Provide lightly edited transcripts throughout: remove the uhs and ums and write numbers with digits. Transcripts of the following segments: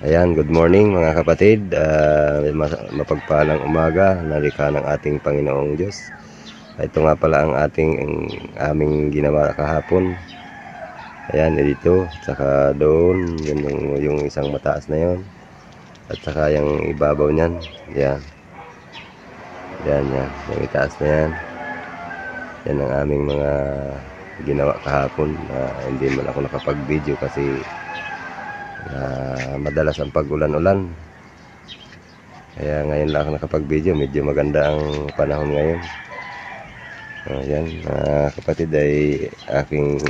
Ayan, good morning mga kapatid. Mapagpalang umaga, nalikha ng ating Panginoong Diyos. Ito nga pala ang aming ginawa kahapon. Ayan, dito, saka doon, yung isang mataas na yon, at saka yung ibabaw niyan. Yan. Yan, yung itaas na yan. Yan ang aming mga ginawa kahapon. Hindi man ako nakapag-video kasi madalas ang pag-ulan-ulan, kaya ngayon lang ako nakapag-video. Medyo maganda ang panahon ngayon. Yan kapatid, ay aking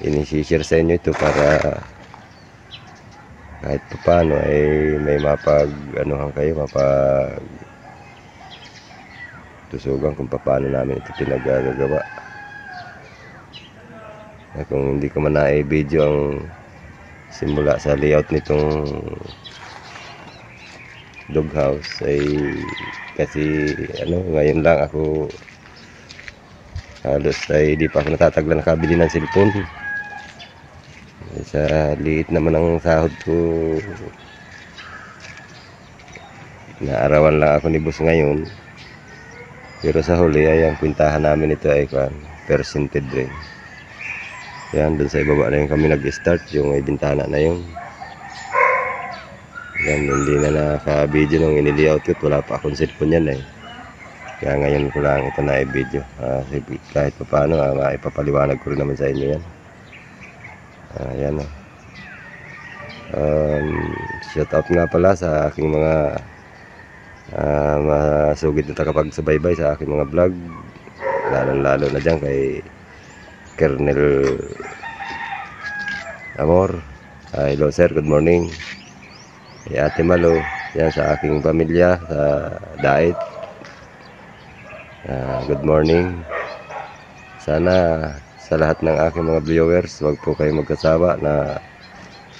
ini-share sa inyo ito para kahit paano ay may mapag-anuhan kayo, mapag-tusugan kung paano namin ito pinagagawa. Kung hindi ko man na-video ang simula sa layout nitong doghouse, ay kasi ngayon lang ako halos ay di pa ako natataglan nakabili ng cellphone. Sa liit naman ang sahod ko, naarawan lang ako ni boss ngayon, pero sa huli ay ang kwintahan namin ito ay percentage rin. Yan, dun sa ibaba na yung kami nag-start, yung may bintana na yun. Yan, hindi na naka-video nung ini-layout ko. Wala pa akong cellphone yan eh. Kaya ngayon ko lang ito na i-video. Kahit pa paano, maipapaliwanag ko rin naman sa inyo yan. Yan o. Shout out nga pala sa aking mga masugid na tagapagsubaybay sa aking mga vlog. Lalo na dyan kay Colonel Amor. Hello sir, good morning. Kay Ate Malo, yan sa aking pamilya sa Dait. Good morning. Sana sa lahat ng aking mga viewers, wag po kayo magkasawa na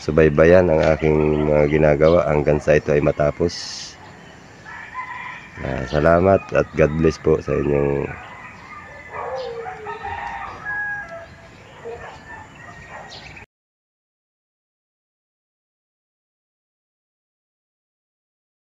subaybayan ang aking mga ginagawa hanggang sa ito ay matapos. Salamat at God bless po sa inyong